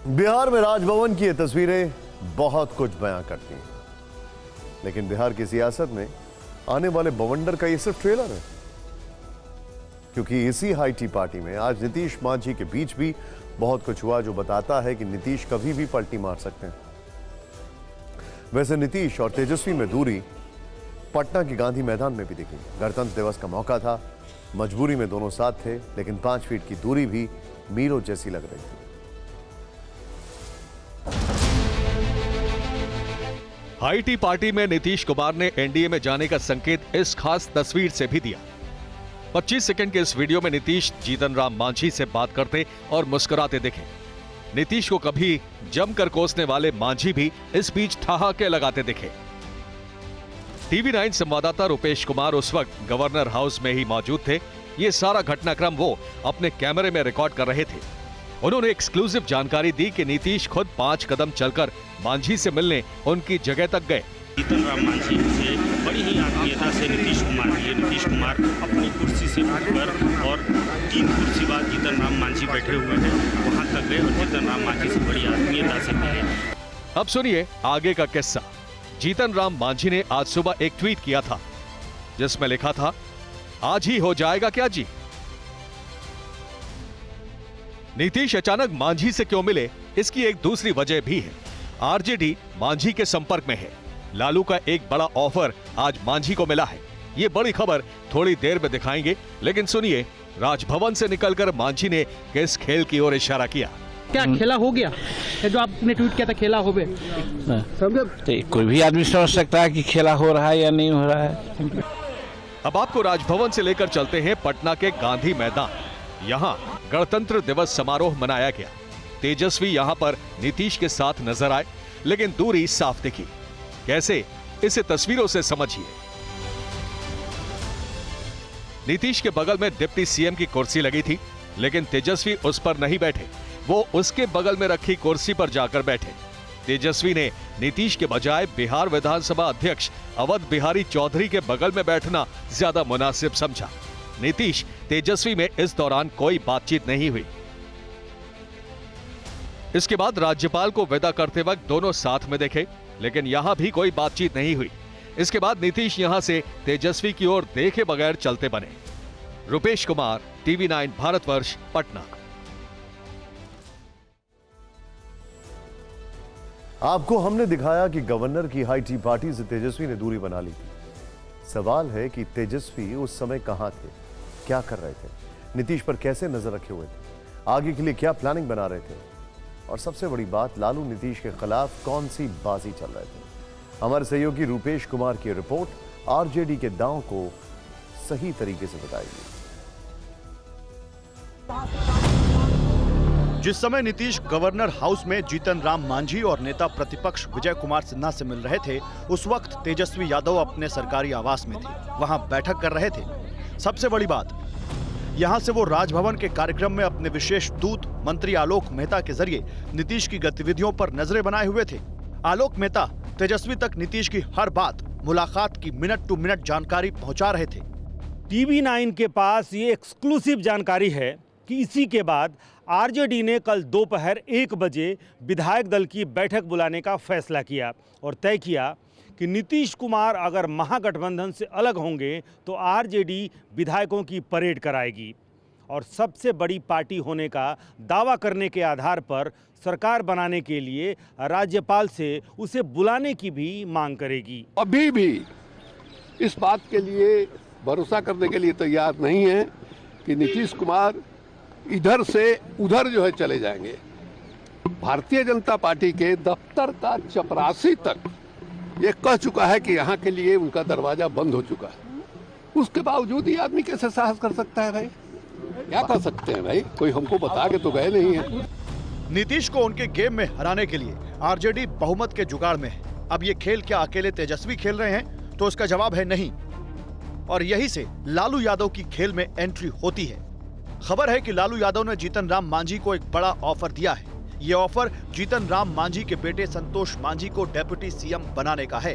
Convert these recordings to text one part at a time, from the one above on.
बिहार में राजभवन की ये तस्वीरें बहुत कुछ बयां करती हैं, लेकिन बिहार की सियासत में आने वाले बवंडर का ये सिर्फ ट्रेलर है, क्योंकि इसी हाई टी पार्टी में आज नीतीश मांझी के बीच भी बहुत कुछ हुआ जो बताता है कि नीतीश कभी भी पलटी मार सकते हैं। वैसे नीतीश और तेजस्वी में दूरी पटना के गांधी मैदान में भी दिखी। गणतंत्र दिवस का मौका था, मजबूरी में दोनों साथ थे, लेकिन 5 फीट की दूरी भी मीलों जैसी लग रही थी। हाई टी पार्टी में नीतीश कुमार ने एनडीए में जाने का संकेत इस खास तस्वीर से भी दिया। 25 सेकंड के इस वीडियो में नीतीश जीतन राम मांझी से बात करते और मुस्कुराते दिखे। नीतीश को कभी जमकर कोसने वाले मांझी भी इस बीच ठहाके लगाते दिखे। टीवी 9 संवाददाता रुपेश कुमार उस वक्त गवर्नर हाउस में ही मौजूद थे। ये सारा घटनाक्रम वो अपने कैमरे में रिकॉर्ड कर रहे थे। उन्होंने एक्सक्लूसिव जानकारी दी कि नीतीश खुद 5 कदम चलकर मांझी से मिलने उनकी जगह तक गए। जीतन राम मांझी से बड़ी ही आत्मीयता से नीतीश कुमार अपनी कुर्सी से उठकर और 3 कुर्सी बाद जीतन राम मांझी बैठे हुए हैं, वहां तक गए और जीतन राम मांझी से बड़ी आत्मीयता से मिले। अब सुनिए आगे का किस्सा। जीतन राम मांझी ने आज सुबह एक ट्वीट किया था जिसमें लिखा था, आज ही हो जाएगा क्या जी। नीतीश अचानक मांझी से क्यों मिले, इसकी एक दूसरी वजह भी है। आरजेडी मांझी के संपर्क में है। लालू का एक बड़ा ऑफर आज मांझी को मिला है। ये बड़ी खबर थोड़ी देर में दिखाएंगे, लेकिन सुनिए राजभवन से निकलकर मांझी ने किस खेल की ओर इशारा किया। क्या खेला हो गया? जो आपने ट्वीट किया था खेला हो गया, समझे? कोई भी आदमी समझ सकता है कि खेला हो रहा है या नहीं हो रहा है। अब आपको राजभवन से लेकर चलते हैं पटना के गांधी मैदान। यहाँ गणतंत्र दिवस समारोह मनाया गया। तेजस्वी यहाँ पर नीतीश के साथ नजर आए, लेकिन दूरी साफ दिखी। कैसे, इसे तस्वीरों से समझिए। नीतीश के बगल में डिप्टी सीएम की कुर्सी लगी थी, लेकिन तेजस्वी उस पर नहीं बैठे। वो उसके बगल में रखी कुर्सी पर जाकर बैठे। तेजस्वी ने नीतीश के बजाय बिहार विधानसभा अध्यक्ष अवध बिहारी चौधरी के बगल में बैठना ज्यादा मुनासिब समझा। नीतीश तेजस्वी में इस दौरान कोई बातचीत नहीं हुई। इसके बाद राज्यपाल को विदा करते वक्त दोनों साथ में देखे, लेकिन यहां भी कोई बातचीत नहीं हुई। इसके बाद नीतीश यहां से तेजस्वी की ओर देखे बगैर चलते बने। रुपेश कुमार, टीवी 9 भारतवर्ष, पटना। आपको हमने दिखाया कि गवर्नर की हाई टी पार्टी से तेजस्वी ने दूरी बना ली थी। सवाल है कि तेजस्वी उस समय कहां थे, क्या कर रहे थे, नीतीश पर कैसे नजर रखे हुए थे, आगे के लिए क्या प्लानिंग बना रहे थे, और सबसे बड़ी बात, लालू नीतीश के खिलाफ कौन सी बाजी चल रहे थे। हमारे सहयोगी रुपेश कुमार की रिपोर्ट आरजेडी के दांव को सही तरीके से बताएगी। जिस समय नीतीश गवर्नर हाउस में जीतन राम मांझी और नेता प्रतिपक्ष विजय कुमार सिन्हा से मिल रहे थे, उस वक्त तेजस्वी यादव अपने सरकारी आवास में थे, वहां बैठक कर रहे थे। सबसे बड़ी बात, यहां से वो राजभवन के कार्यक्रम में अपने विशेष दूत मंत्री आलोक मेहता के जरिए नीतीश की गतिविधियों पर नजरें बनाए हुए थे। आलोक मेहता तेजस्वी तक नीतीश की हर बात, मुलाकात की मिनट टू मिनट जानकारी पहुंचा रहे थे। टीवी 9 के पास ये एक्सक्लूसिव जानकारी है कि इसी के बाद आरजेडी ने कल दोपहर 1 बजे विधायक दल की बैठक बुलाने का फैसला किया और तय किया कि नीतीश कुमार अगर महागठबंधन से अलग होंगे तो आरजेडी विधायकों की परेड कराएगी और सबसे बड़ी पार्टी होने का दावा करने के आधार पर सरकार बनाने के लिए राज्यपाल से उसे बुलाने की भी मांग करेगी। अभी भी इस बात के लिए भरोसा करने के लिए तैयार नहीं है कि नीतीश कुमार इधर से उधर जो है चले जाएंगे। भारतीय जनता पार्टी के दफ्तर का चपरासी तक ये कह चुका है कि यहाँ के लिए उनका दरवाजा बंद हो चुका है। उसके बावजूद ये आदमी कैसे साहस कर सकता है भाई? क्या कर सकते हैं भाई? कोई हमको बता के तो गए नहीं है। नीतीश को उनके गेम में हराने के लिए आरजेडी बहुमत के जुगाड़ में है। अब ये खेल क्या अकेले तेजस्वी खेल रहे हैं? तो उसका जवाब है नहीं, और यही से लालू यादव की खेल में एंट्री होती है। खबर है कि लालू यादव ने जीतन राम मांझी को एक बड़ा ऑफर दिया है। ये ऑफर जीतन राम मांझी के बेटे संतोष मांझी को डेप्यूटी सीएम बनाने का है।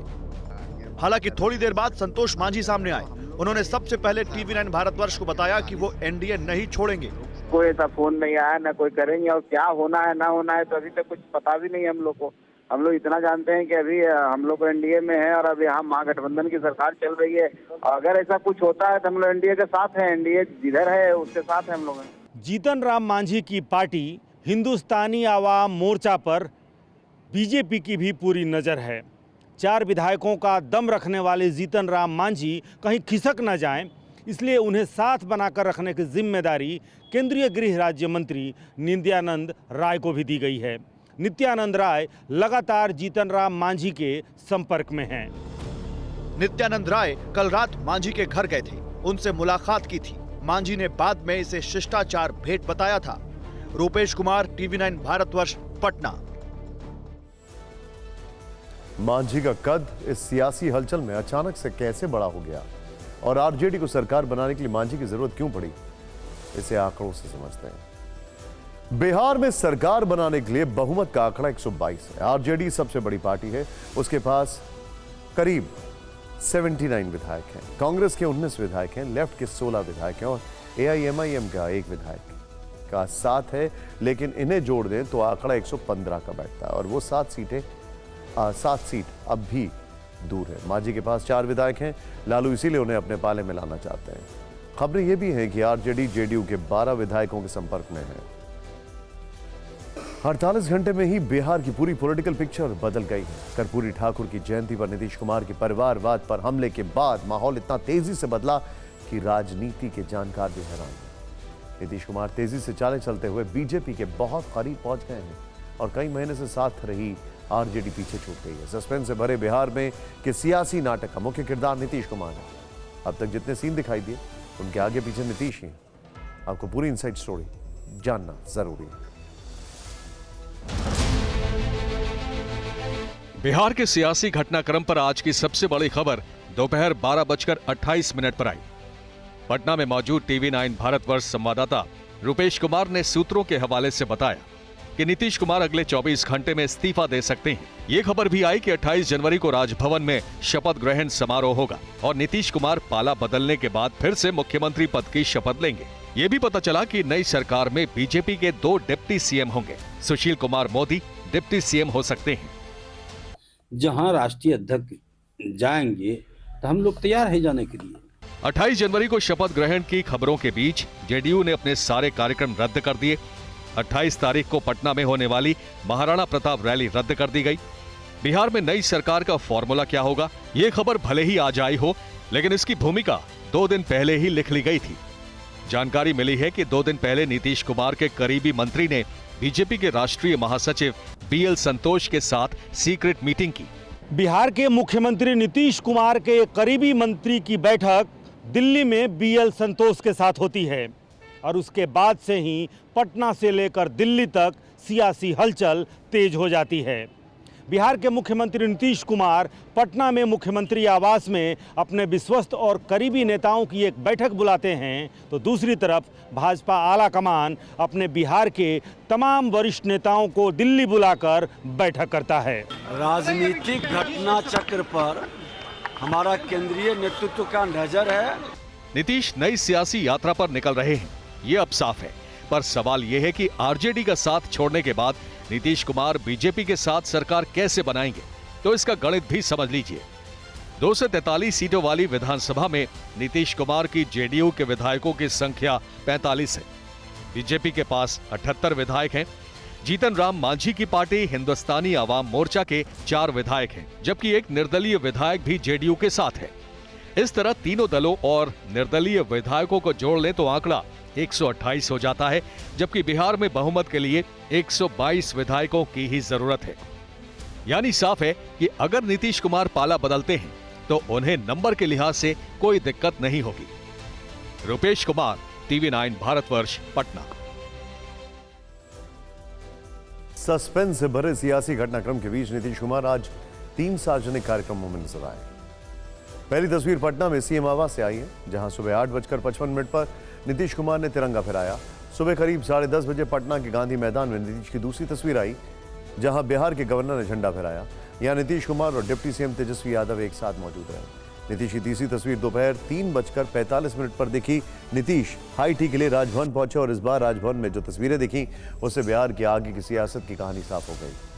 हालांकि थोड़ी देर बाद संतोष मांझी सामने आए। उन्होंने सबसे पहले टीवी 9 भारतवर्ष को बताया कि वो एनडीए नहीं छोड़ेंगे। कोई ऐसा फोन नहीं आया, ना कोई करेंगे। और क्या होना है ना होना है तो अभी तक कुछ पता भी नहीं है हम लोग को। हम लोग इतना जानते हैं कि अभी हम लोग एनडीए में है और अब यहाँ महागठबंधन की सरकार चल रही है। अगर ऐसा कुछ होता है तो हम लोग एनडीए के साथ हैं, एनडीए जिधर है उसके साथ हैं हम लोग। जीतन राम मांझी की पार्टी हिंदुस्तानी आवाम मोर्चा पर बीजेपी की भी पूरी नज़र है। 4 विधायकों का दम रखने वाले जीतन राम मांझी कहीं खिसक न जाएं, इसलिए उन्हें साथ बनाकर रखने की जिम्मेदारी केंद्रीय गृह राज्य मंत्री नित्यानंद राय को भी दी गई है। नित्यानंद राय लगातार जीतन राम मांझी के संपर्क में हैं। नित्यानंद राय कल रात मांझी के घर गए थे, उनसे मुलाकात की थी। मांझी ने बाद में इसे शिष्टाचार भेंट बताया था। रूपेश कुमार, TV9 भारतवर्ष, पटना। मांझी का कद इस सियासी हलचल में अचानक से कैसे बड़ा हो गया और आरजेडी को सरकार बनाने के लिए मांझी की जरूरत क्यों पड़ी, इसे आंकड़ों से समझते हैं। बिहार में सरकार बनाने के लिए बहुमत का आंकड़ा 122 है। आरजेडी सबसे बड़ी पार्टी है, उसके पास करीब 79 विधायक हैं। कांग्रेस के 19 विधायक हैं, लेफ्ट के 16 विधायक हैं और AIMIM का 1 विधायक का 7 है। लेकिन इन्हें जोड़ दें तो आंकड़ा 115 का बैठता है और वो 7 सीट अब भी दूर है। मांझी के पास 4 विधायक हैं, लालू इसीलिए उन्हें अपने पाले में लाना चाहते हैं। खबरें यह भी हैं कि आरजेडी जेडीयू के 12 विधायकों के संपर्क में है। 48 घंटे में ही बिहार की पूरी पॉलिटिकल पिक्चर बदल गई है। कर्पूरी ठाकुर की जयंती पर नीतीश कुमार के परिवारवाद पर हमले के बाद माहौल इतना तेजी से बदला कि राजनीति के जानकार भी हैरान हैं। नीतीश कुमार तेजी से चाले चलते हुए बीजेपी के बहुत करीब पहुंच गए हैं और कई महीने से साथ रही आरजेडी पीछे छूट गई है। सस्पेंस से भरे बिहार में के सियासी नाटक का मुख्य किरदार नीतीश कुमार है। अब तक जितने सीन दिखाई दिए उनके आगे पीछे नीतीश ही। आपको पूरी इनसाइड स्टोरी जानना जरूरी है। बिहार के सियासी घटनाक्रम पर आज की सबसे बड़ी खबर दोपहर 12:28 पर आई। पटना में मौजूद TV9 भारतवर्ष संवाददाता रूपेश कुमार ने सूत्रों के हवाले से बताया कि नीतीश कुमार अगले 24 घंटे में इस्तीफा दे सकते हैं। ये खबर भी आई कि 28 जनवरी को राजभवन में शपथ ग्रहण समारोह होगा और नीतीश कुमार पाला बदलने के बाद फिर से मुख्यमंत्री पद की शपथ लेंगे। ये भी पता चला कि नई सरकार में बीजेपी के 2 डिप्टी सीएम होंगे। सुशील कुमार मोदी डिप्टी सीएम हो सकते हैं। जहां राष्ट्रीय अध्यक्ष जाएंगे तो हम लोग तैयार है जाने के लिए। 28 जनवरी को शपथ ग्रहण की खबरों के बीच जेडीयू ने अपने सारे कार्यक्रम रद्द कर दिए। 28 तारीख को पटना में होने वाली महाराणा प्रताप रैली रद्द कर दी गई। बिहार में नई सरकार का फॉर्मूला क्या होगा, ये खबर भले ही आज आई हो, लेकिन इसकी भूमिका 2 दिन पहले ही लिख ली गई थी। जानकारी मिली है कि 2 दिन पहले नीतीश कुमार के करीबी मंत्री ने बीजेपी के राष्ट्रीय महासचिव BL संतोष के साथ सीक्रेट मीटिंग की। बिहार के मुख्यमंत्री नीतीश कुमार के करीबी मंत्री की बैठक दिल्ली में BL संतोष के साथ होती है और उसके बाद से ही पटना से लेकर दिल्ली तक सियासी हलचल तेज हो जाती है। बिहार के मुख्यमंत्री नीतीश कुमार पटना में मुख्यमंत्री आवास में अपने विश्वस्त और करीबी नेताओं की एक बैठक बुलाते हैं, तो दूसरी तरफ भाजपा आला कमान अपने बिहार के तमाम वरिष्ठ नेताओं को दिल्ली बुलाकर बैठक करता है। राजनीतिक घटना चक्र पर हमारा केंद्रीय नेतृत्व का नजर है। नीतीश नई सियासी यात्रा पर निकल रहे हैं, ये अब साफ है। पर सवाल यह है कि आरजेडी का साथ छोड़ने के बाद नीतीश कुमार बीजेपी के साथ सरकार कैसे बनाएंगे, तो इसका गणित भी समझ लीजिए। 2 से 43 सीटों वाली विधानसभा में नीतीश कुमार की जेडीयू के विधायकों की संख्या 45 है। बीजेपी के पास 78 विधायक हैं। जीतन राम मांझी की पार्टी हिंदुस्तानी आवाम मोर्चा के 4 विधायक हैं, जबकि एक निर्दलीय विधायक भी जेडीयू के साथ है। इस तरह तीनों दलों और निर्दलीय विधायकों को जोड़ लें तो आंकड़ा 128 हो जाता है, जबकि बिहार में बहुमत के लिए 122 विधायकों की ही जरूरत है। यानी साफ है कि अगर नीतीश कुमार पाला बदलते हैं तो उन्हें नंबर के लिहाज से कोई दिक्कत नहीं होगी। रूपेश कुमार, TV9 भारतवर्ष, पटना। सस्पेंस से भरे सियासी घटनाक्रम के बीच नीतीश कुमार आज 3 सार्वजनिक कार्यक्रमों में नजर आए। पहली तस्वीर पटना में सीएम आवास से आई है, जहां सुबह 8:55 पर नीतीश कुमार ने तिरंगा फहराया। सुबह करीब 10:30 बजे पटना के गांधी मैदान में नीतीश की दूसरी तस्वीर आई, जहां बिहार के गवर्नर ने झंडा फहराया। यहां नीतीश कुमार और डिप्टी सीएम तेजस्वी यादव एक साथ मौजूद रहे। नीतीश की तीसरी तस्वीर दोपहर 3:45 पर दिखी। नीतीश हाई टी के लिए राजभवन पहुंचे और इस बार राजभवन में जो तस्वीरें दिखी उससे बिहार की आगे की सियासत की कहानी साफ हो गई।